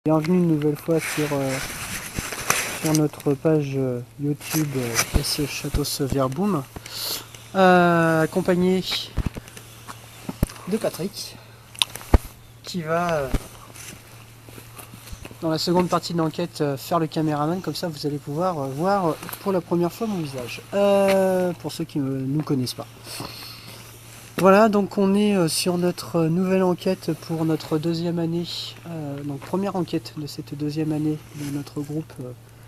Bienvenue une nouvelle fois sur notre page YouTube SE Château Verboom, accompagné de Patrick qui va dans la seconde partie de l'enquête faire le caméraman, comme ça vous allez pouvoir voir pour la première fois mon visage, pour ceux qui ne nous connaissent pas. Voilà, donc on est sur notre nouvelle enquête pour notre deuxième année, donc première enquête de cette deuxième année de notre groupe.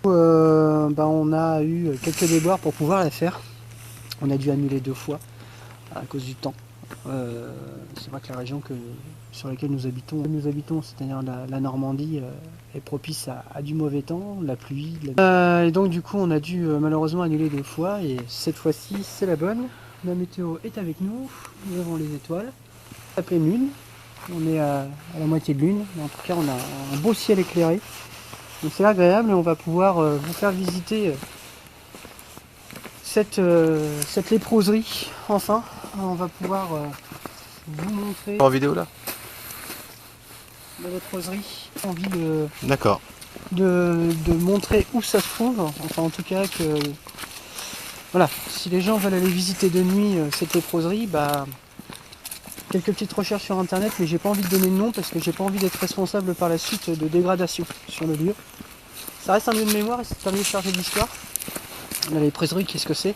On a eu quelques déboires pour pouvoir la faire. On a dû annuler 2 fois à cause du temps. C'est vrai que la région sur laquelle nous habitons, c'est-à-dire la Normandie, est propice à du mauvais temps, la pluie. Et donc du coup on a dû malheureusement annuler 2 fois, et cette fois-ci c'est la bonne. La météo est avec nous, nous avons les étoiles, la pleine lune, on est à la moitié de lune, mais en tout cas on a un beau ciel éclairé, donc c'est agréable, et on va pouvoir vous faire visiter cette léproserie, enfin. On va pouvoir vous montrer en vidéo là la léproserie, envie de montrer où ça se trouve, enfin en tout cas que... Voilà, si les gens veulent aller visiter de nuit cette léproserie, quelques petites recherches sur internet, mais j'ai pas envie de donner de nom parce que j'ai pas envie d'être responsable par la suite de dégradation sur le lieu. Ça reste un lieu de mémoire et c'est un lieu chargé d'histoire. La léproserie, qu'est-ce que c'est?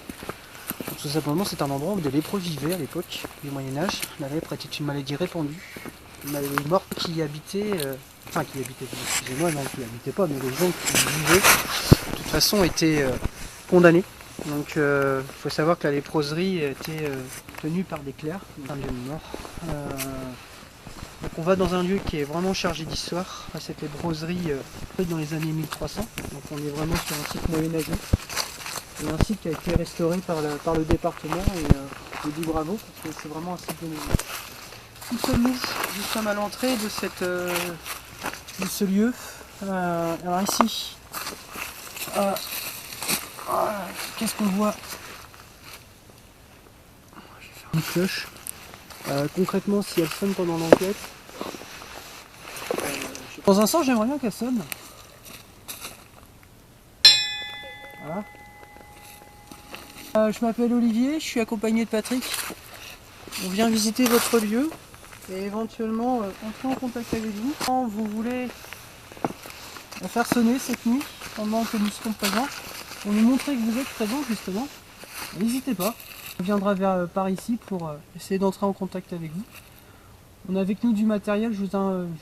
Tout simplement, c'est un endroit où des lépreux vivaient à l'époque du Moyen-Âge. La lèpre était une maladie répandue, une maladie morte qui habitait, excusez-moi, non, qui habitait pas, mais les gens qui vivaient, de toute façon, étaient condamnés. Donc il faut savoir que la léproserie était tenue par des clercs, un lieu de mort. Donc on va dans un lieu qui est vraiment chargé d'histoire, à cette léproserie dans les années 1300. Donc on est vraiment sur un site moyenâgeux. Et un site qui a été restauré par le département, et je dis bravo parce que c'est vraiment un site de mémoire. Où sommes-nous? Nous sommes à l'entrée de ce lieu. Alors ici, qu'est-ce qu'on voit? Une cloche. Concrètement, si elle sonne pendant l'enquête, dans un sens, j'aimerais bien qu'elle sonne. Voilà. Je m'appelle Olivier, je suis accompagné de Patrick. On vient visiter votre lieu et éventuellement entrer en contact avec vous. Quand vous voulez la faire sonner cette nuit, pendant que nous serons présents, pour nous montrer que vous êtes présents justement, n'hésitez pas. On viendra par ici pour essayer d'entrer en contact avec vous. On a avec nous du matériel, je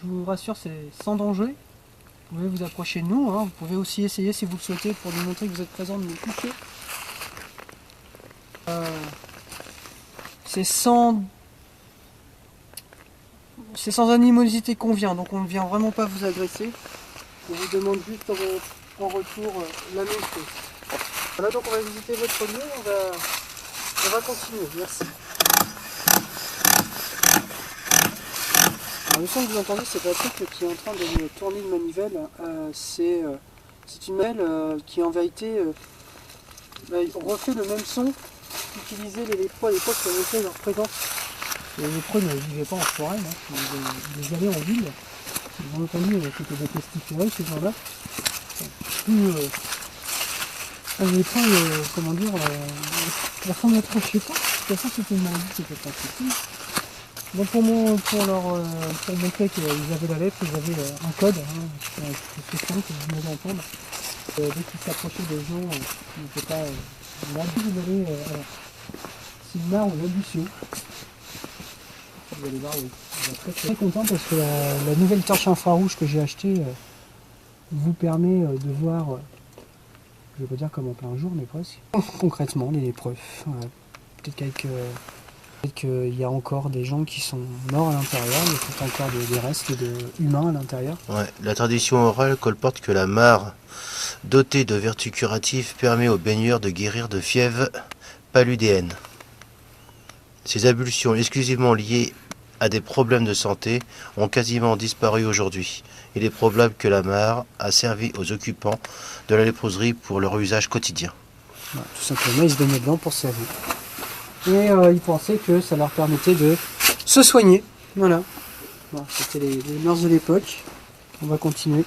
vous rassure, c'est sans danger. Vous pouvez vous approcher de nous, hein. Vous pouvez aussi essayer, si vous le souhaitez, pour nous montrer que vous êtes présents, de nous toucher. C'est sans animosité qu'on vient, donc on ne vient vraiment pas vous agresser. On vous demande juste en retour la même chose. Voilà, donc on va visiter votre lieu, on va continuer, merci. Alors, le son que vous entendez, c'est Patrick qui est en train de tourner une manivelle. C'est une manivelle qui en vérité refait le même son qu'utilisaient les lépreux à l'époque pour montrer leur présence. Les lépreux ne vivaient pas en forêt, hein. Ils allaient en ville. Bien entendu, c'était des pestiférés, ces gens-là. Les lépreux, comment dire, la forme d'approcher pas. De toute façon, c'était une maladie qui était pas possible. Donc pour montrer qu'ils avaient la lèpre, ils avaient un code, hein, c'est simple que vous devez entendre. Dès qu'ils s'approchaient des gens, ils n'étaient pas là. Vous avez Sigmar ou Labucio. Vous allez voir, oui. Je suis très content parce que la nouvelle torche infrarouge que j'ai achetée vous permet de voir, je vais pas dire comme en plein jour, mais presque, concrètement les lépreux. Peut-être qu'il y a encore des gens qui sont morts à l'intérieur, il y a peut-être encore des restes humains à l'intérieur. Ouais, la tradition orale colporte que la mare, dotée de vertus curatives, permet aux baigneurs de guérir de fièvre paludéenne. Ces ablutions exclusivement liées à des problèmes de santé ont quasiment disparu aujourd'hui. Il est probable que la mare a servi aux occupants de la léproserie pour leur usage quotidien. Ouais, tout simplement, ils se baignaient dedans pour servir. Et ils pensaient que ça leur permettait de se soigner. Voilà. Bon, c'était les mœurs de l'époque. On va continuer.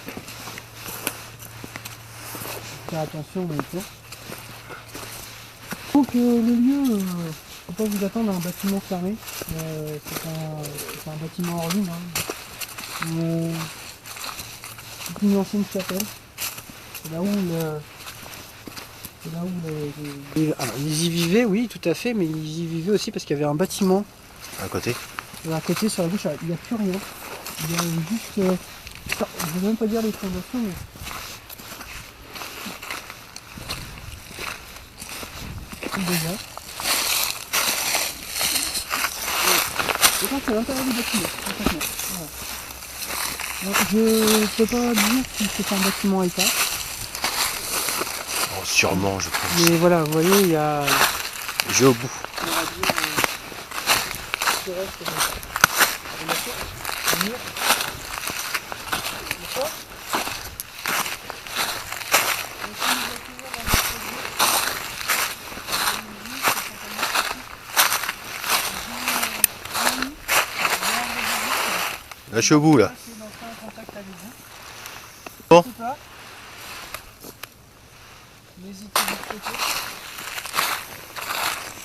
Faire attention maintenant. Donc le lieu, faut pas vous attendre à un bâtiment fermé. C'est un bâtiment en ruine. C'est une ancienne chapelle. C'est là où alors, ils y vivaient, oui, tout à fait, mais ils y vivaient aussi parce qu'il y avait un bâtiment. À côté. À côté, sur la gauche, il n'y a plus rien. Il y a juste... je ne vais même pas dire les fondations, mais... Déjà. Et donc, c'est l'intérieur du bâtiment, complètement. Voilà. Donc, je ne peux pas dire si c'est un bâtiment à état. Oh, sûrement, je pense. Mais voilà, vous voyez, il y a... J'ai au bout. On va dire... ce reste de mur. Là, je suis au bout, là. Bon. Bon. N'hésitez pas de côté.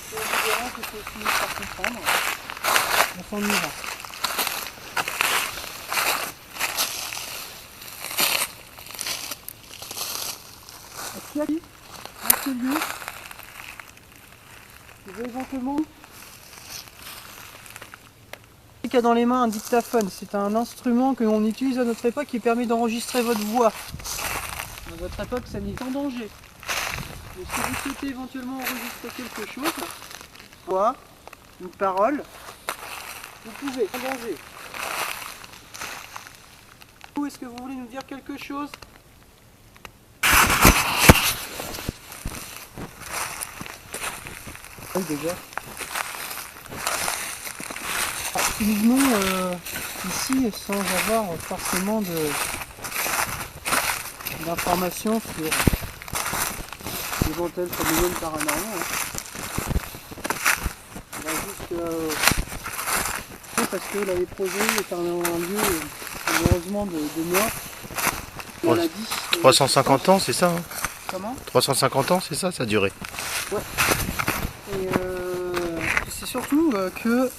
C'est évident que c'est fini par comprendre. On s'en ira. Est-ce qu'il y a qui, dans ce lieu, qui veut éventuellement qui a dans les mains un dictaphone? C'est un instrument que l'on utilise à notre époque qui permet d'enregistrer votre voix. À votre époque, ça n'est en danger. Mais si vous souhaitez éventuellement enregistrer quelque chose, voix, une parole, vous pouvez, en danger. Est-ce que vous voulez nous dire quelque chose? Oui, déjà. Nous venons ici sans avoir forcément d'informations sur l'éventuel phénomène paranormal. On va juste parce que la léproserie est un lieu malheureusement de mort. Maladie. 350 ans, c'est ça hein? Comment? 350 ans, c'est ça, ça a duré. Ouais. Et c'est surtout que...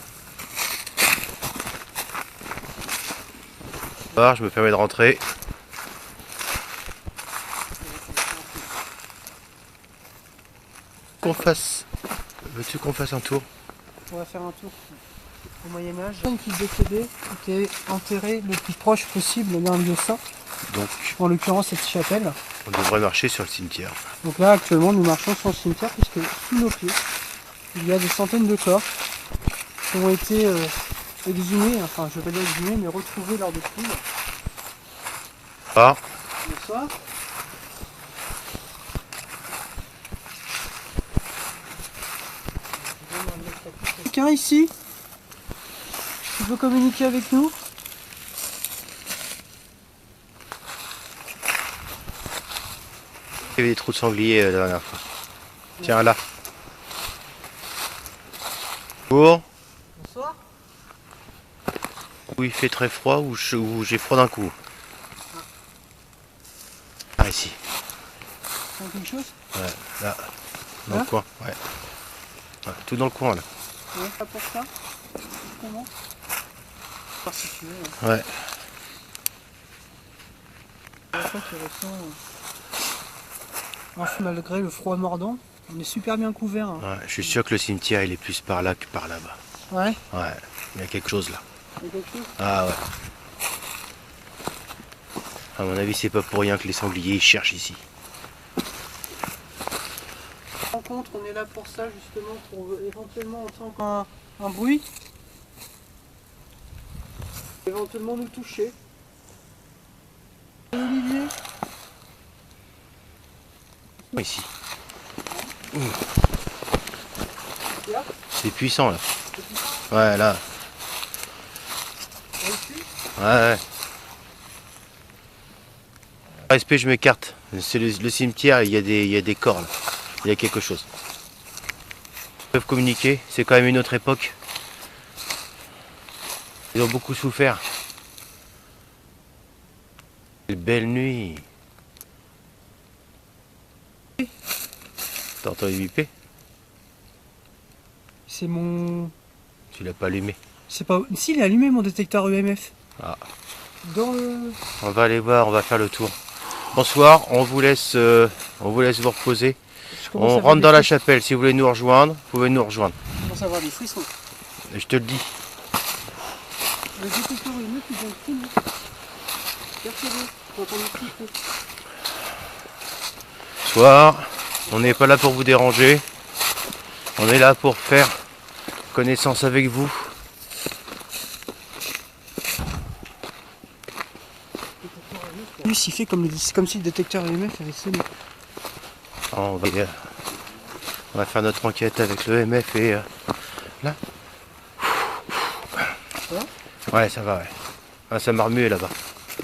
Je me permets de rentrer. Veux-tu qu'on fasse un tour? On va faire un tour au Moyen-Âge. La personne qui décédait était enterrée le plus proche possible d'un lieu saint. Donc, en l'occurrence cette chapelle. On devrait marcher sur le cimetière. Donc là actuellement nous marchons sur le cimetière puisque sous nos pieds il y a des centaines de corps qui ont été exhumés, enfin je vais pas dire exhumés mais retrouvés lors de fouilles. Ah. Bonsoir. Quelqu'un ici qui veut communiquer avec nous? Il y avait des trous de sanglier la dernière fois. Tiens là. Bonjour. Bonsoir. Où il fait très froid ou j'ai froid d'un coup. Ah ici. Quelque chose? Ouais, là. Dans le coin. Ouais. Tout dans le coin là. Ouais, pas pour ça. Comment? Par si tu veux. Ouais. Malgré le froid mordant, on est super bien couvert. Hein. Ouais, je suis sûr que le cimetière il est plus par là que par là-bas. Ouais. Ouais. Il y a quelque chose là. Il y a quelque chose? Ah ouais. À mon avis, c'est pas pour rien que les sangliers ils cherchent ici. Rencontre, on est là pour ça justement, pour éventuellement entendre un bruit, éventuellement nous toucher. Olivier. Ici. C'est puissant là. Ouais là. Ouais. Respect, je m'écarte. C'est le cimetière, il y a des corps là. Il y a quelque chose. Ils peuvent communiquer, c'est quand même une autre époque. Ils ont beaucoup souffert. Belle nuit. T'as entendu biper? C'est mon... Tu l'as pas allumé. C'est pas... Si, il est allumé mon détecteur EMF. Ah. Dans le... On va aller voir, on va faire le tour. Bonsoir, on vous laisse vous reposer. On rentre dans la chapelle. Si vous voulez nous rejoindre, vous pouvez nous rejoindre. Je commence à avoir des frissons. Et je te le dis. Le détecteur EMF, il vient de filmer. Percevez, quand on est flippé. Bonsoir, on n'est pas là pour vous déranger. On est là pour faire connaissance avec vous. Lui, il fait comme si le détecteur EMF avait sonné. On va faire notre enquête avec le MF et là. Ça va? Ouais, ça va, ouais. Ah, ça m'a remué là-bas.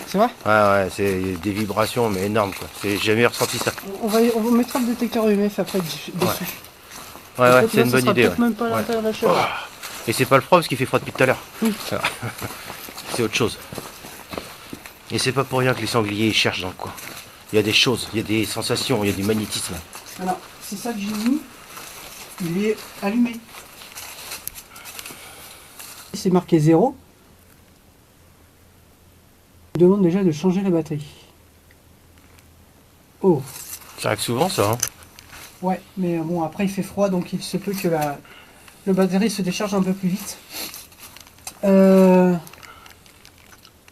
C'est vrai? Ouais, c'est des vibrations, mais énormes, quoi. J'ai jamais ressenti ça. On mettra le détecteur EMF après dessus. Ouais, c'est une bonne idée. Peut-être même pas à l'intérieur de la chambre. Et c'est pas le froid parce qu'il fait froid depuis tout à l'heure. Oui. C'est autre chose. Et c'est pas pour rien que les sangliers cherchent dans le coin. Il y a des choses, il y a des sensations, il y a du magnétisme. Alors, c'est ça que j'ai mis. Il est allumé. C'est marqué 0. Il demande déjà de changer la batterie. Oh. Ça arrive souvent ça, hein? Ouais, mais bon, après il fait froid, donc il se peut que la batterie se décharge un peu plus vite. Bon,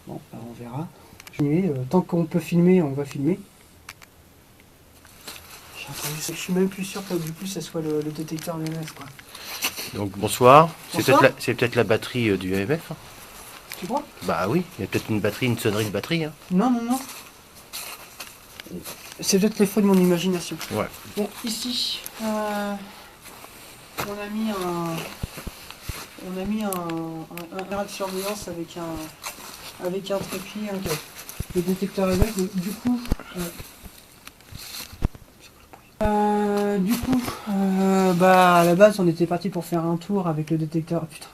bah, on verra. Tant qu'on peut filmer, on va filmer. J'ai entendu ça, je suis même plus sûr que du coup ça soit le détecteur EMF, quoi. Donc bonsoir. Bonsoir. C'est peut-être la batterie du EMF. Hein. Tu crois? Bah oui, il y a peut-être une batterie, une sonnerie de batterie. Hein. Non. C'est peut-être l'effet de mon imagination. Ouais. Bon, ici, on a mis un air de surveillance avec un trépied, le détecteur EMF. Du coup, bah à la base, on était parti pour faire un tour avec le détecteur. Putain.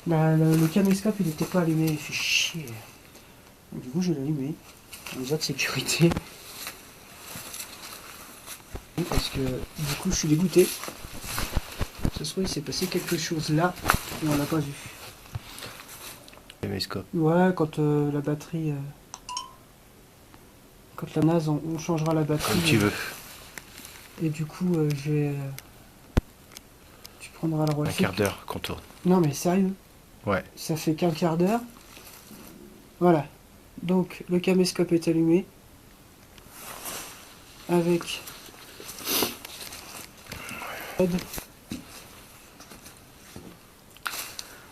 Bah, le caméscope, il n'était pas allumé, il fait chier. Donc, du coup, je l'ai allumé. En mesure de sécurité. Parce que du coup je suis dégoûté. Ce soir il s'est passé quelque chose là et on l'a pas vu. Caméscope. Ouais, quand la batterie. Quand la NAS on changera la batterie. Comme tu veux. Et du coup je vais. Tu prendras le relais. Un quart d'heure qu'on tourne. Non mais sérieux. Ouais. Ça fait qu'un quart d'heure. Voilà. Donc le caméscope est allumé. Avec.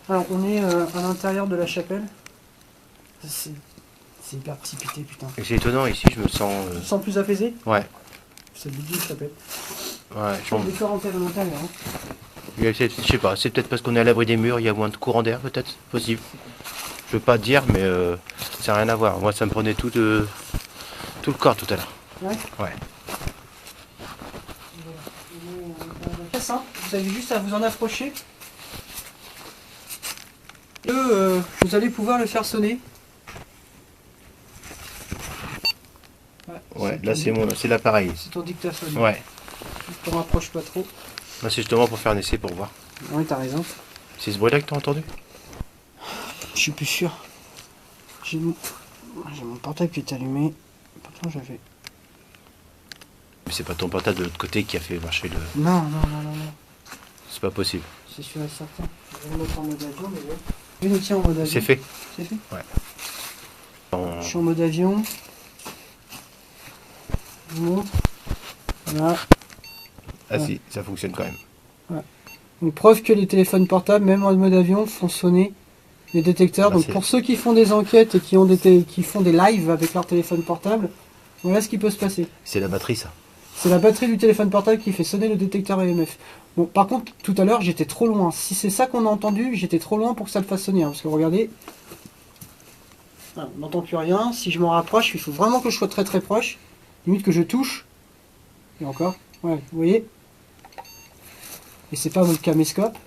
Alors on est à l'intérieur de la chapelle. C'est hyper précipité, putain. Et c'est étonnant ici, je me sens. Tu te sens plus apaisé? Ouais. C'est le la chapelle. Ouais, Le décor environnemental, hein. Je sais pas, c'est peut-être parce qu'on est à l'abri des murs, il y a moins de courant d'air, peut-être, possible. Je veux pas te dire, mais ça n'a rien à voir. Moi, ça me prenait tout le corps tout à l'heure. Ouais. Ouais. Très simple, vous avez juste à vous en approcher. Et vous allez pouvoir le faire sonner. Ouais, là c'est l'appareil. C'est ton dictaphone. Ouais. Je te rapproche pas trop. Là c'est justement pour faire un essai pour voir. Oui, t'as raison. C'est ce bruit-là que t'as entendu? Je suis plus sûr. J'ai mon portable qui est allumé. Pourtant j'avais... Mais c'est pas ton portable de l'autre côté qui a fait marcher le... Non. C'est pas possible. C'est sûr et certain. Je vais le mettre en mode avion déjà. Je vais le tiens en mode avion. C'est fait. C'est fait? Ouais. Je suis en mode avion. Je vous montre. Voilà. Ah Ouais. si, ça fonctionne quand même. Donc preuve que les téléphones portables, même en mode avion, font sonner les détecteurs. Bah, donc pour ceux qui font des enquêtes et qui font des lives avec leur téléphone portable, voilà ce qui peut se passer. C'est la batterie ça. C'est la batterie du téléphone portable qui fait sonner le détecteur EMF. Bon, par contre, tout à l'heure, j'étais trop loin. Si c'est ça qu'on a entendu, j'étais trop loin pour que ça le fasse sonner. Hein, parce que regardez, voilà, on n'entend plus rien. Si je m'en rapproche, il faut vraiment que je sois très très proche. Limite que je touche. Et encore, ouais, vous voyez. Et c'est pas mon caméscope.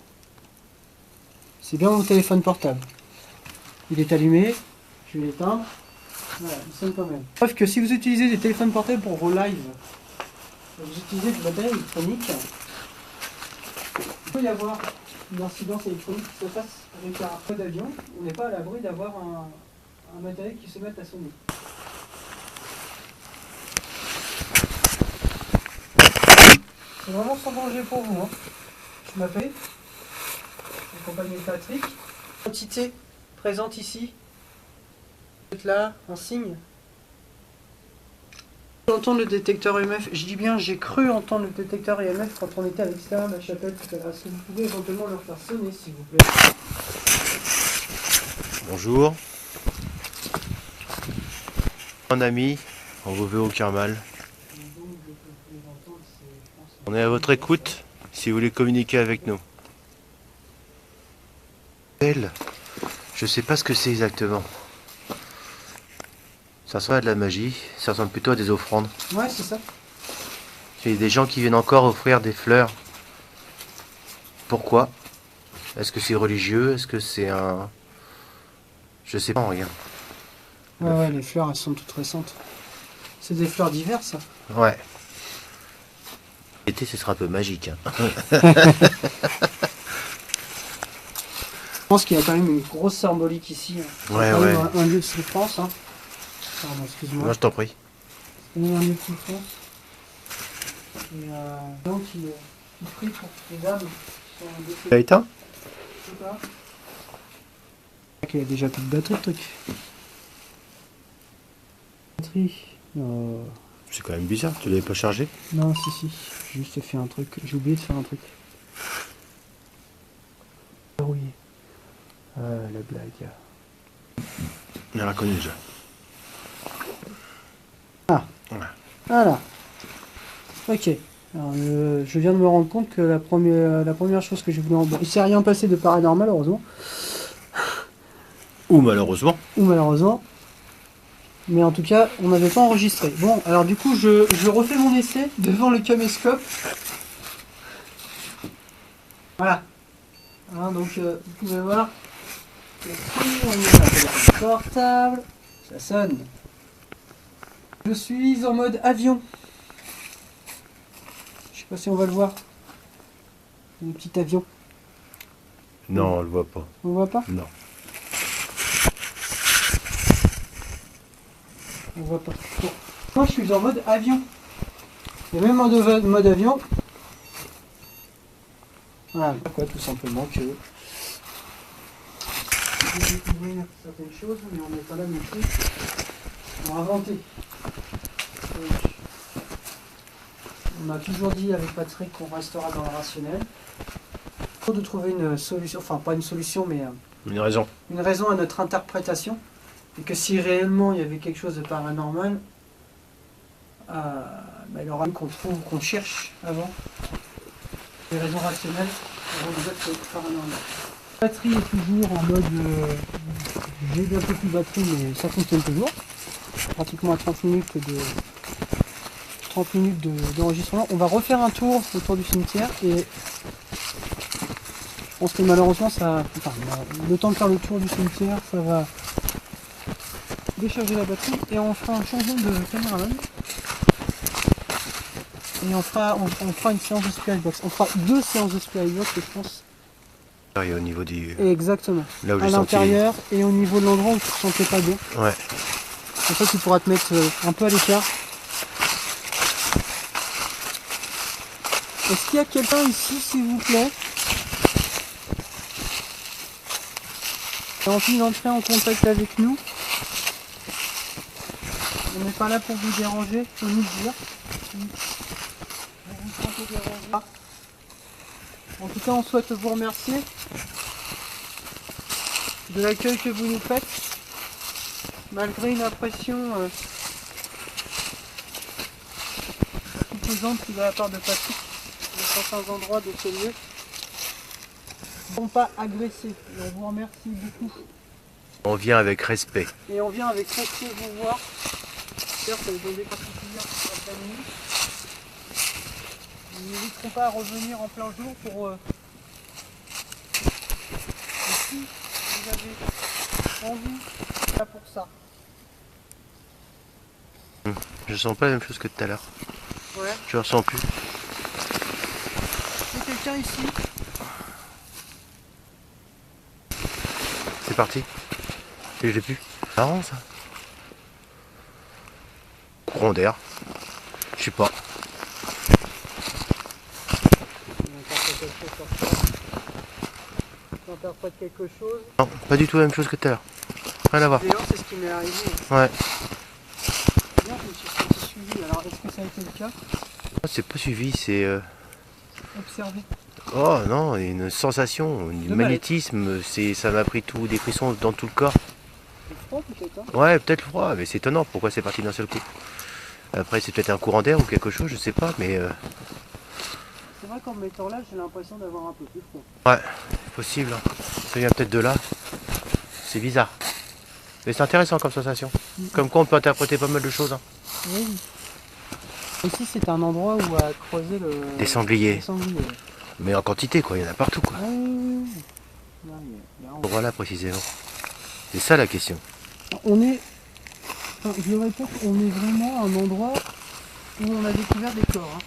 C'est bien mon téléphone portable. Il est allumé. Je vais l'éteindre. Voilà, il sonne quand même. Sauf que si vous utilisez des téléphones portables pour vos lives, vous utilisez du matériel électronique, il peut y avoir une incidence électronique qui se fasse avec un mode avion. On n'est pas à l'abri d'avoir un matériel qui se mette à sonner. C'est vraiment sans danger pour vous. Hein. Je m'appelle, accompagné de Patrick. Entité présente ici. Vous êtes là, un signe. Entendre le détecteur EMF, je dis bien j'ai cru entendre le détecteur EMF quand on était à l'extérieur de la chapelle tout à l'heure. Est-ce que vous pouvez éventuellement le faire sonner s'il vous plaît? Bonjour. Mon ami, on vous veut aucun mal. On est à votre écoute si vous voulez communiquer avec nous. Elle, je sais pas ce que c'est exactement. Ça ressemble à de la magie, ça ressemble plutôt à des offrandes. Ouais, c'est ça. Il y a des gens qui viennent encore offrir des fleurs. Pourquoi? Est-ce que c'est religieux? Est-ce que c'est un... Je sais pas, rien. Ouais, les fleurs elles sont toutes récentes. C'est des fleurs d'hiver ça. Ouais. L'été, ce sera un peu magique. Hein. Je pense qu'il y a quand même une grosse symbolique ici. Hein. Ouais, ouais. Un lieu de souffrance. Hein. Pardon, excuse-moi. Moi, je t'en prie. C'est un lieu de souffrance. Et donc qui prie pour les âmes qui sont décédées. Tu as éteint? Je sais pas. Il y a déjà plus de batterie le truc. Batterie. C'est quand même bizarre, tu l'avais pas chargé? Non, si. J'ai juste fait un truc. J'ai oublié de faire un truc. Verrouillé. La blague. On l'a reconnu déjà. Ah. Voilà. Ok. Alors, je viens de me rendre compte que la première chose que je voulais... Bon, il s'est rien passé de paranormal, heureusement. Ou malheureusement. Ou malheureusement. Mais en tout cas, on n'avait pas enregistré. Bon, alors du coup, je refais mon essai devant le caméscope. Voilà. Hein, donc, vous pouvez voir. On est sur un téléphone portable. Ça sonne. Je suis en mode avion. Je sais pas si on va le voir. Le petit avion. Non, on le voit pas. On le voit pas? Non. On voit pas. Bon. Moi je suis en mode avion. Et même en mode avion. Voilà. Pourquoi? Tout simplement que... On va découvrir certaines choses, mais on n'est pas là non plus pour inventer. Donc, on a toujours dit avec Patrick qu'on restera dans le rationnel. Pour de trouver une solution, enfin pas une solution, mais Une raison. une raison à notre interprétation. Et que si réellement il y avait quelque chose de paranormal, il aura qu'on trouve, qu'on cherche avant. Les raisons rationnelles avant de dire que c'est paranormal. La batterie est toujours en mode... j'ai bientôt plus de batterie, mais ça fonctionne toujours. Pratiquement à 30 minutes d'enregistrement. On va refaire un tour autour du cimetière et je pense que malheureusement le temps de faire le tour du cimetière, ça va décharger la batterie et on fera un changement de caméraman. Et on fera une séance de Spirit Box. On fera 2 séances de Spirit Box, je pense. Et au niveau du... Exactement. Là où à l'intérieur et au niveau de l'endroit où tu te sentais pas bien. Ouais. En fait, tu pourras te mettre un peu à l'écart. Est-ce qu'il y a quelqu'un ici, s'il vous plaît, qui a envie d'entrer en contact avec nous? On n'est pas là pour vous déranger, faut nous le dire. Vous vous sentez dérangé. En tout cas, on souhaite vous remercier de l'accueil que vous nous faites, malgré une impression pesante de la part de Patrick dans certains endroits de ce lieu. Ils ne sont pas agressés. Et on vous remercie beaucoup. On vient avec respect. Et on vient avec respect vous voir. Certes, elles ont des particulières pour certaines nuits. Ils n'hésiteront pas à revenir en plein jour pour... Et si vous avez envie, là pour ça. Je sens pas la même chose que tout à l'heure. Ouais. Je ressens plus. Il y a quelqu'un ici. C'est parti. Et je l'ai plus. Marrant ça. Courant d'air. Je sais pas. Tu interprètes quelque chose. Non, pas du tout la même chose que tout à l'heure. Rien à voir. D'ailleurs, c'est ce qui m'est arrivé. Ouais. Bien, je me suis senti suivi. Alors, est-ce que ça a été le cas? C'est pas suivi, c'est... Observé. Oh non, une sensation, du magnétisme, ça m'a pris tout, des frissons dans tout le corps. C'est froid peut-être, hein? Ouais, peut-être froid, mais c'est étonnant, pourquoi c'est parti d'un seul coup. Après, c'est peut-être un courant d'air ou quelque chose, je sais pas, mais... C'est vrai qu'en me mettant là, j'ai l'impression d'avoir un peu plus froid. Ouais, c'est possible, hein. Ça vient peut-être de là. C'est bizarre. Mais c'est intéressant comme sensation. Comme quoi on peut interpréter pas mal de choses. Hein. Oui. Ici, c'est un endroit où a creusé Des sangliers. les sangliers. Ouais. Mais en quantité, quoi, il y en a partout, quoi. Oui. Voilà, précisément. C'est ça la question. On est, enfin, je le répète, on est vraiment à un endroit où on a découvert des corps. Hein.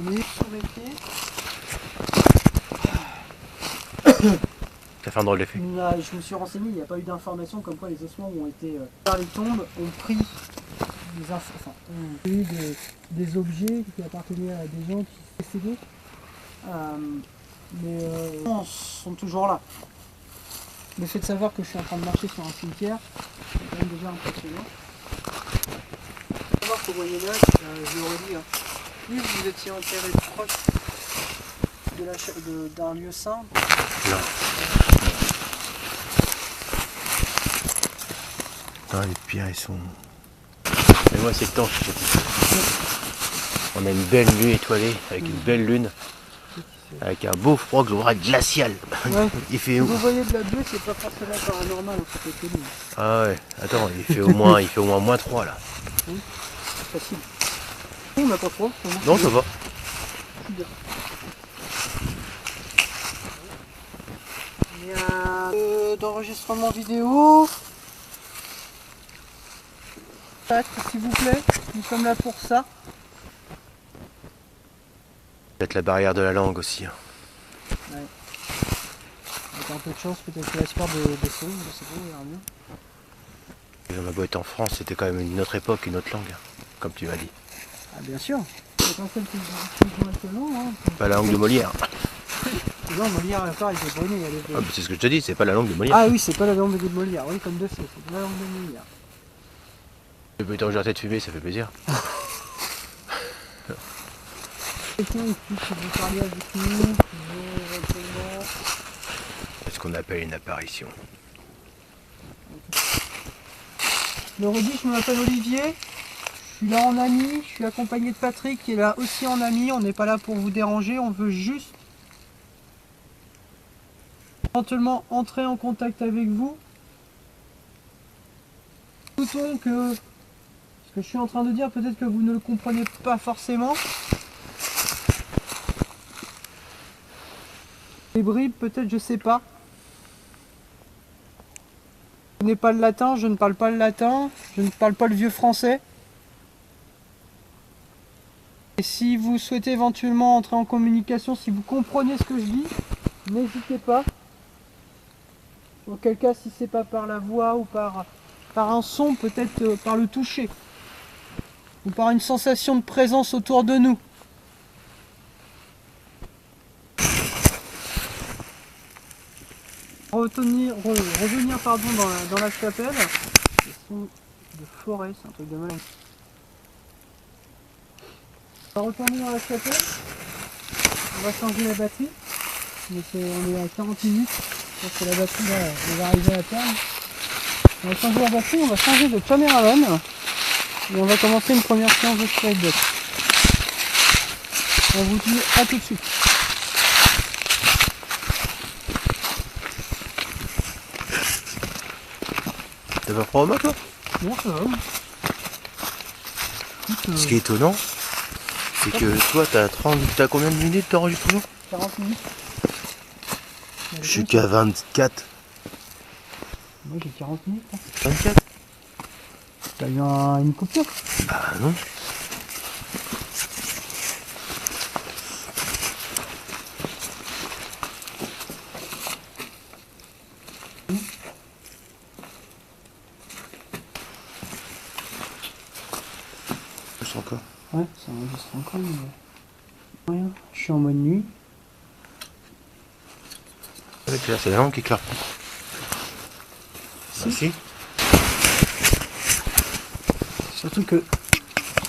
On est sur les pieds. Ça fait un drôle d'effet. Je me suis renseigné, il n'y a pas eu d'informations comme quoi les ossements ont été par les tombes, ont pris ont eu des objets qui appartenaient à des gens qui sont décédés. Mais ils sont toujours là. Le fait de savoir que je suis en train de marcher sur un cimetière, c'est quand même déjà impressionnant. Il faut savoir qu'au Moyen-Âge, je le redis, hein, plus vous étiez enterré proche d'un lieu saint. Non. Ah, les pierres, ils sont... Mais moi, c'est temps. On a une belle nuit étoilée, avec une belle lune. Avec un beau froid glacial. Ouais. Il fait si vous voyez de la bleue, c'est pas forcément paranormal, hein, c'est connu. Ah ouais, attends, il fait au moins moins 3 là. Oui, c'est facile. On n'a pas trop. Non, ça va. C'est bien. Il y a d'enregistrement vidéo. S'il vous plaît, nous sommes là pour ça. Peut-être la barrière de la langue aussi. Hein. Ouais. Avec un peu de chance, peut-être que l'espoir de sauver, je sais pas, on verra bien. On a beau être en France, c'était quand même une autre époque, une autre langue, hein, comme tu m'as dit. Ah bien sûr, c'est pas celle que je dis maintenant. Hein. Pas la langue de Molière. Non, Molière, encore, il était bonné. Ah, c'est ce que je te dis, c'est pas la langue de Molière. Ah oui, c'est pas la langue de Molière, oui, comme de fait, c'est pas la langue de Molière. Le petit en tête fumée, ça fait plaisir. Quelqu'un ici qui veut parler avec nous, qui veut éventuellement... C'est ce qu'on appelle une apparition. Le redis, je m'appelle Olivier, je suis là en ami, je suis accompagné de Patrick qui est là aussi en ami, on n'est pas là pour vous déranger, on veut juste éventuellement entrer en contact avec vous. Doutons que ce que je suis en train de dire, peut-être que vous ne le comprenez pas forcément. Les bribes, peut-être, je sais pas. Je n'ai pas le latin, je ne parle pas le latin, je ne parle pas le vieux français. Et si vous souhaitez éventuellement entrer en communication, si vous comprenez ce que je dis, n'hésitez pas. Auquel cas, si c'est pas par la voix ou par un son, peut-être par le toucher. Ou par une sensation de présence autour de nous. Revenir pardon, dans la chapelle. Le son de forêt, c'est un truc de malin. On va retourner dans la chapelle. On va changer la batterie. Mais on est à 40 minutes. Je pense que la batterie là, on va arriver à terme. On va changer la batterie, on va changer de caméraman. Et on va commencer une première séance de Skybox. On vous dit à tout de suite. T'as pas froid aux mains, toi? Bon, ça va. Ce qui est étonnant, c'est que toi, t'as combien de minutes d'enregistrement? 40 minutes. Je suis qu'à 24. Moi j'ai 40 minutes. Hein. 24? T'as eu une coupure? Bah non. enregistre encore. Ouais, ça enregistre encore, mais... Rien, je suis en mode nuit. C'est clair, c'est la lampe qui éclaire. Si. Si. Surtout que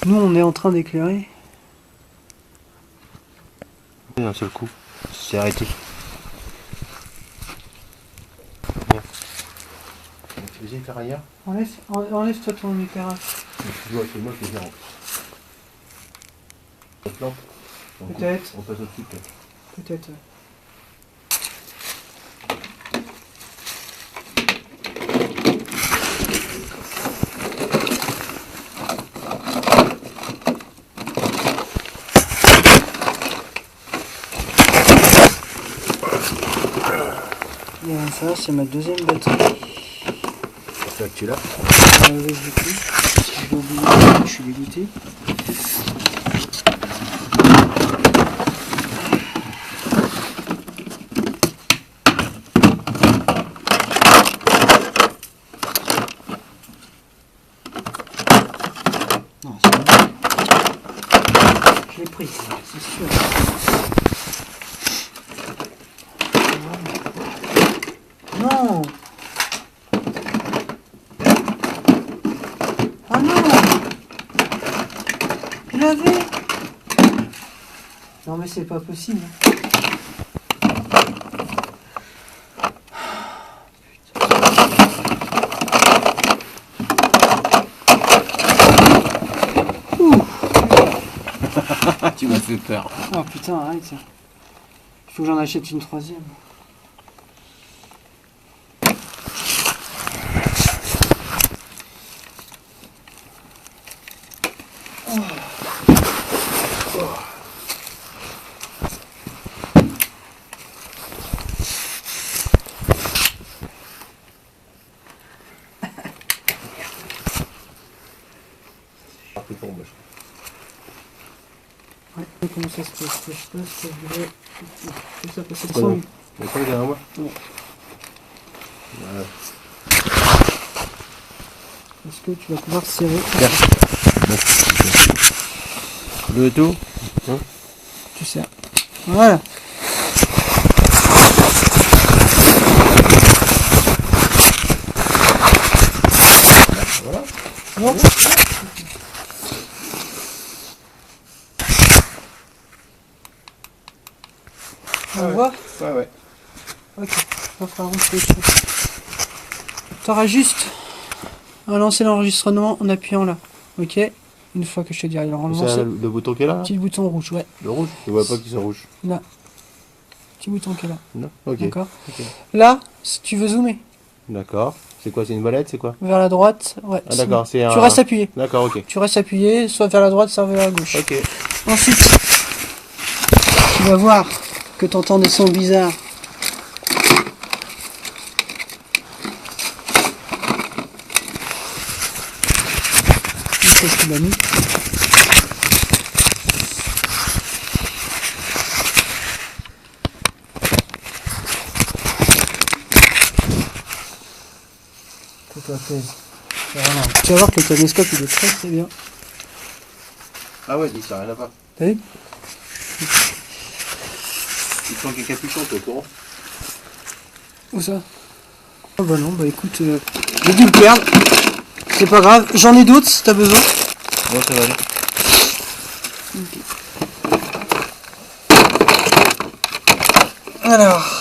nous, on est en train d'éclairer. D'un seul coup, c'est arrêté. Bien. Tu faisais faire ailleurs? Enlève-toi ton éclairage. C'est moi qui viens. Peut-être. On passe au-dessus peut-être. Peut-être. Bien, ça, c'est ma deuxième batterie. C'est là que tu l'as. Oui, du coup, si je l'ai oublié, je suis dégoûté. Non, c'est bon. Je l'ai pris, c'est sûr. Non! Ah non! Il l'avait! Non mais c'est pas possible. Tu m'as fait peur. Oh putain, arrête ça. Il faut que j'en achète une troisième. Ouais, comment ça se passe? Je sais pas si ça voulait... Ça passer Ouais, sans non. lui. D'accord, derrière moi. Ouais. Voilà. Est-ce que tu vas pouvoir serrer? Le tout. Tu serres. Voilà. Voilà. Bon. On voit? Ouais, ouais. Ok. Va falloir lancer autre chose. T'auras juste à lancer l'enregistrement en appuyant là. Ok? Une fois que je te dirai de le C'est relancer. le bouton qui est là, Petit bouton rouge, ouais. Le rouge. Je vois pas qu'il soit rouge. Là. Petit bouton qui est là. Non. Ok. D'accord? Ok. Là, si tu veux zoomer D'accord. C'est quoi? C'est une molette? C'est quoi? vers la droite, ouais. Ah d'accord. C'est un. Tu restes appuyé. D'accord. Ok. Tu restes appuyé, soit vers la droite, soit vers la gauche. Ok. Ensuite, tu vas voir que tu entends des sons bizarres. Qu'est-ce qu'il a mis? Toi, vraiment. Tu vas voir que le caméscope il est très très bien. Ah ouais, dis ça, rien à voir. T'as vu? Il te manque un capuchon, t'es au courant? Où ça? Oh bah non, bah écoute, j'ai dû le perdre. C'est pas grave, j'en ai d'autres si t'as besoin. Non, ça va aller. Alors.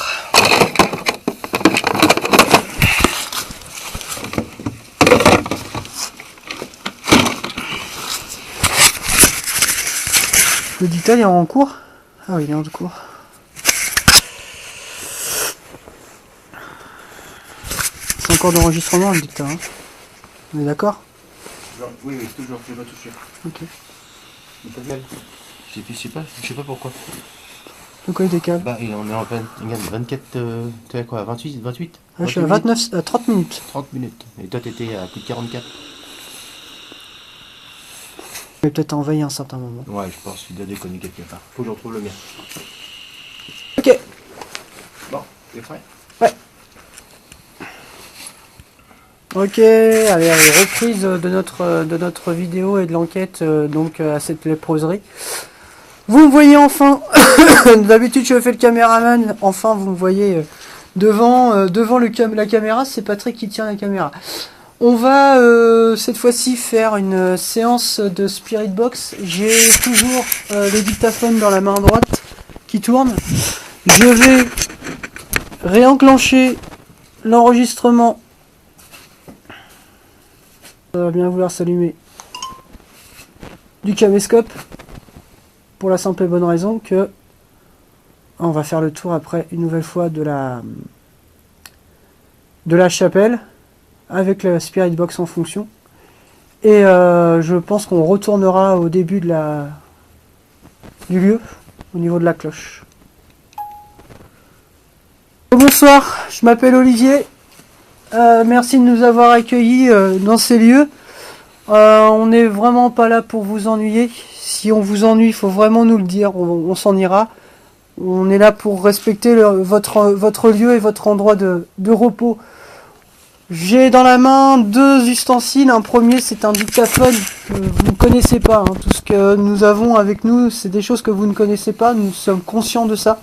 Le dictat il est en cours? Ah oui, il est en cours. C'est encore d'enregistrement le dictat, hein. On est d'accord? Oui, oui, toujours, je vais pas toucher. Ok. Je sais pas pourquoi. De quoi il décale? Bah, on est en 24, tu as quoi, 28? Ah, je suis à 29, à 30 minutes. 30 minutes. Et toi, t'étais à plus de 44? Je vais peut-être envahi à un certain moment. Ouais, je pense qu'il doit déconner quelque part. Faut que je retrouve le mien. Ok. Bon, t'es prêt? Ouais. Ok, allez, reprise de notre vidéo et de l'enquête donc à cette léproserie. Vous me voyez enfin, d'habitude je fais le caméraman, enfin vous me voyez devant la caméra, c'est Patrick qui tient la caméra. On va cette fois-ci faire une séance de Spirit Box. J'ai toujours le dictaphone dans la main droite qui tourne. Je vais réenclencher l'enregistrement. Ça va bien vouloir s'allumer du caméscope pour la simple et bonne raison que on va faire le tour après une nouvelle fois de la chapelle avec la Spirit Box en fonction et je pense qu'on retournera au début du lieu au niveau de la cloche. Bonsoir, je m'appelle Olivier. Merci de nous avoir accueillis dans ces lieux. On n'est vraiment pas là pour vous ennuyer. Si on vous ennuie, il faut vraiment nous le dire, on s'en ira. On est là pour respecter votre lieu et votre endroit de repos. J'ai dans la main deux ustensiles. Un premier, c'est un dictaphone que vous ne connaissez pas. Hein. Tout ce que nous avons avec nous, c'est des choses que vous ne connaissez pas. Nous sommes conscients de ça.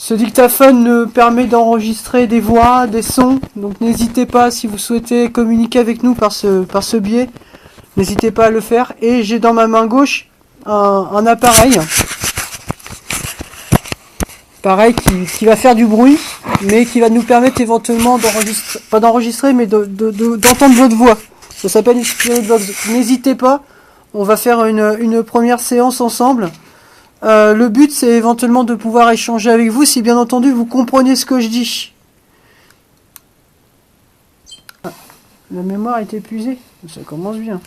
Ce dictaphone permet d'enregistrer des voix, des sons, donc n'hésitez pas si vous souhaitez communiquer avec nous par ce biais, n'hésitez pas à le faire. Et j'ai dans ma main gauche un appareil, pareil qui va faire du bruit, mais qui va nous permettre éventuellement d'enregistrer, pas d'enregistrer, mais d'entendre votre voix. Ça s'appelle une Spirit Box. N'hésitez pas, on va faire une première séance ensemble. Le but c'est éventuellement de pouvoir échanger avec vous si bien entendu vous comprenez ce que je dis. Ah, la mémoire est épuisée, ça commence bien.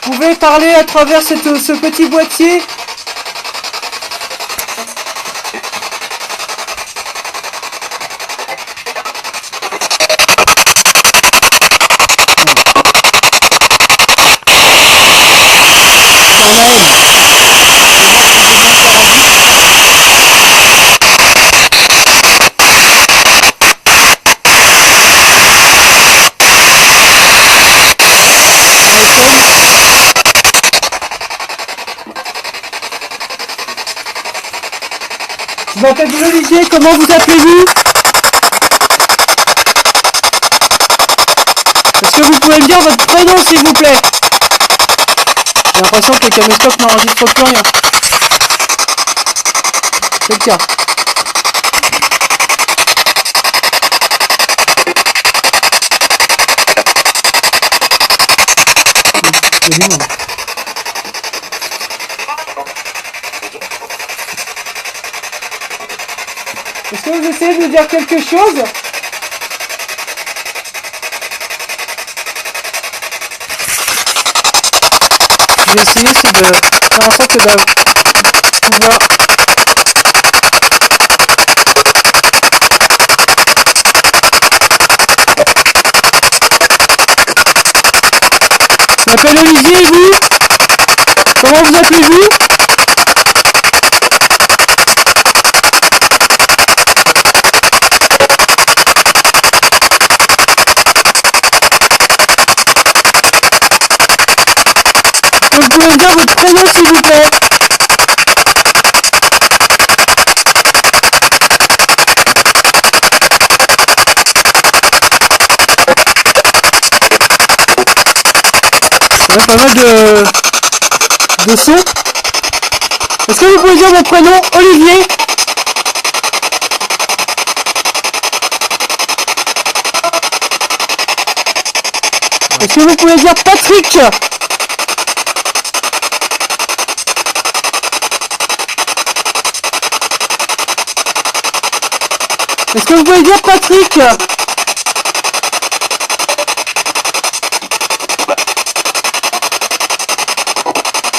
Vous pouvez parler à travers ce petit boîtier. Je m'appelle Olivier, comment vous appelez-vous? Est-ce que vous pouvez me dire votre prénom s'il vous plaît? J'ai l'impression que le caméscope n'enregistre plus rien. C'est le cas. Il y a du monde. Est-ce que vous essayez de nous dire quelque chose? Je vais essayer, c'est de faire en sorte de pouvoir... Je m'appelle Olivier et vous? Comment vous appelez-vous? Vous pouvez me dire votre prénom s'il vous plaît? Il y a pas mal de sons. Est-ce que vous pouvez dire votre prénom? Olivier? Est-ce que vous pouvez dire Patrick? Est-ce que vous pouvez dire Patrick?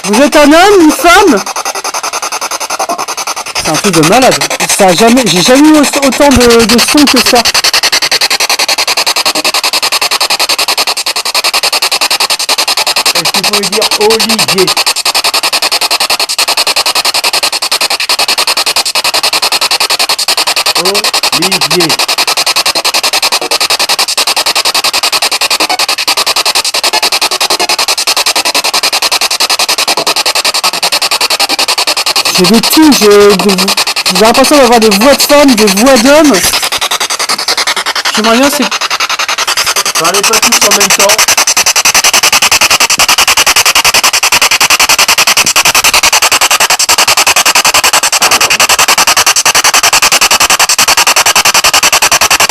Vous êtes un homme, une femme? C'est un truc de malade. Ça a jamais, j'ai jamais eu autant de sons que ça. Est-ce qu'il faut dire Olivier? Olivier. J'ai de tout, j'ai l'impression d'avoir des voix de femmes, des voix d'hommes. J'aimerais bien, c'est... Parlez pas tous en même temps.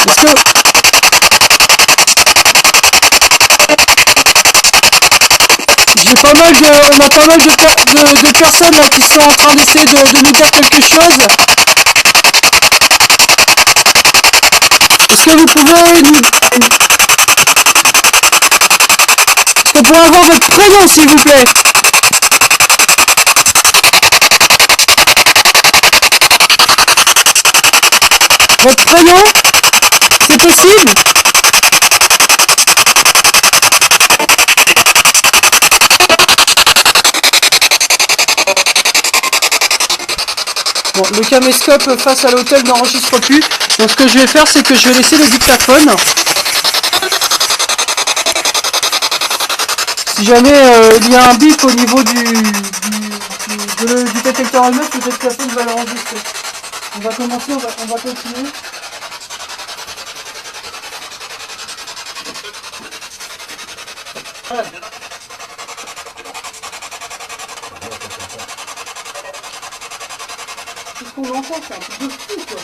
Est-ce que... J'ai pas mal de... On a pas mal de personnes là qui sont en train d'essayer de nous dire quelque chose. Est-ce que vous pouvez nous... Est-ce qu'on pourrait avoir votre prénom s'il vous plaît? Votre prénom? C'est possible? Bon, le caméscope face à l'hôtel n'enregistre plus. Donc ce que je vais faire, c'est que je vais laisser le dictaphone. Si jamais il y a un bip au niveau du détecteur à neuf, le dictaphone va l'enregistrer. On va commencer, on va continuer. Voilà. Tout ce qu'on entend, c'est un truc de fou, quoi.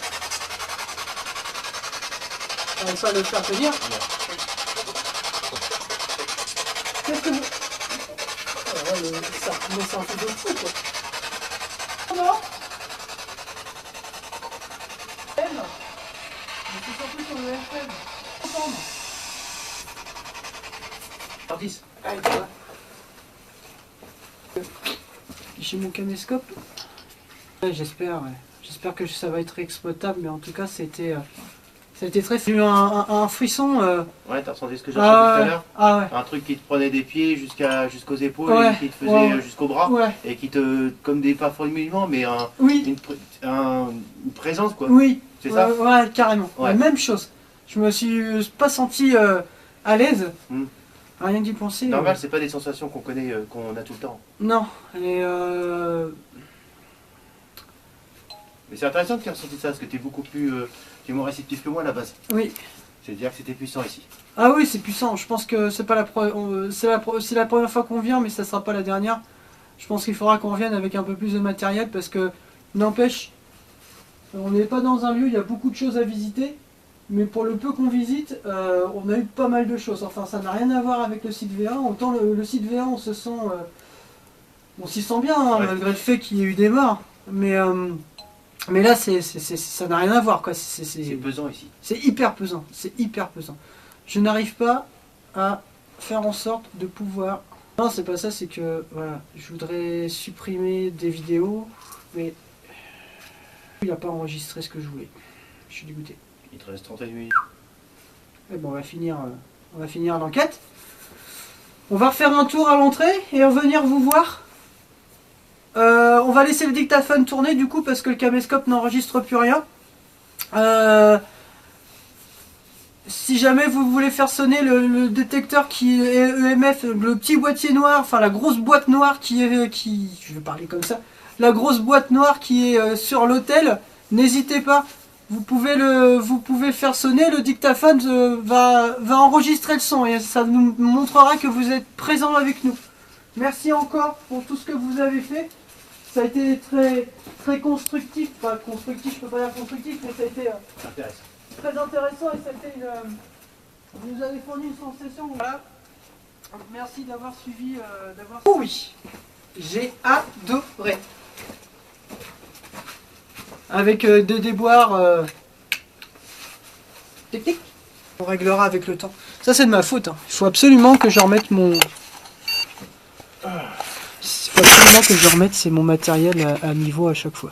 On va pas le faire tenir. Qu'est-ce que vous... Oh, ouais, mais c'est un truc de fou, quoi. Non. Mais c'est surtout sur le FM. Ensemble. Par 10. Allez, j'ai mon caméscope. Ouais, j'espère que ça va être exploitable, mais en tout cas, ça a été très... J'ai eu un frisson. Ouais, t'as ressenti ce que j'ai ressenti tout à l'heure. Ah ouais. Un truc qui te prenait des pieds jusqu'aux épaules, Ouais, et qui te faisait ouais. jusqu'au bras, Ouais. et qui te... comme des pas fourmillements, mais Oui. une présence, quoi. Oui. C'est ça? Ouais, carrément. Ouais. La même chose. Je me suis pas senti à l'aise. Mm. Rien d'y penser. Normal, c'est pas des sensations qu'on connaît, qu'on a tout le temps. Non. Et Mais c'est intéressant que tu aies ressenti ça, parce que tu es beaucoup plus... tu es moins réceptif que moi à la base. oui. C'est-à-dire que c'était puissant ici. Ah oui, c'est puissant. Je pense que c'est pas c'est la première fois qu'on vient, mais ça sera pas la dernière. Je pense qu'il faudra qu'on revienne avec un peu plus de matériel parce que, n'empêche, on n'est pas dans un lieu, il y a beaucoup de choses à visiter. Mais pour le peu qu'on visite, on a eu pas mal de choses. Enfin, ça n'a rien à voir avec le site V1. Autant le site V1, on se sent... on s'y sent bien, hein, Ouais. malgré le fait qu'il y ait eu des morts. Mais là, ça n'a rien à voir, quoi. C'est pesant ici. C'est hyper pesant. C'est hyper pesant. Je n'arrive pas à faire en sorte de pouvoir... Non, c'est pas ça, c'est que... Voilà, je voudrais supprimer des vidéos, mais... Il n'a pas enregistré ce que je voulais. Je suis dégoûté. Il te reste 31 minutes. Et bon, on va finir l'enquête. On va refaire un tour à l'entrée et revenir vous voir. On va laisser le dictaphone tourner du coup parce que le caméscope n'enregistre plus rien. Si jamais vous voulez faire sonner le détecteur qui est EMF, le petit boîtier noir, enfin la grosse boîte noire je vais parler comme ça, la grosse boîte noire qui est sur l'hôtel, n'hésitez pas. Vous pouvez faire sonner, le dictaphone va enregistrer le son et ça nous montrera que vous êtes présent avec nous. Merci encore pour tout ce que vous avez fait. Ça a été très constructif, pas constructif, je peux pas dire constructif, mais ça a été très intéressant et ça a été vous nous avez fourni une sensation. Voilà. Donc, merci d'avoir suivi. Oh oui, j'ai adoré. Avec des déboires techniques. On réglera avec le temps. Ça c'est de ma faute. Hein. Il faut absolument que je remette mon... Il faut absolument que je remette mon matériel à niveau à chaque fois.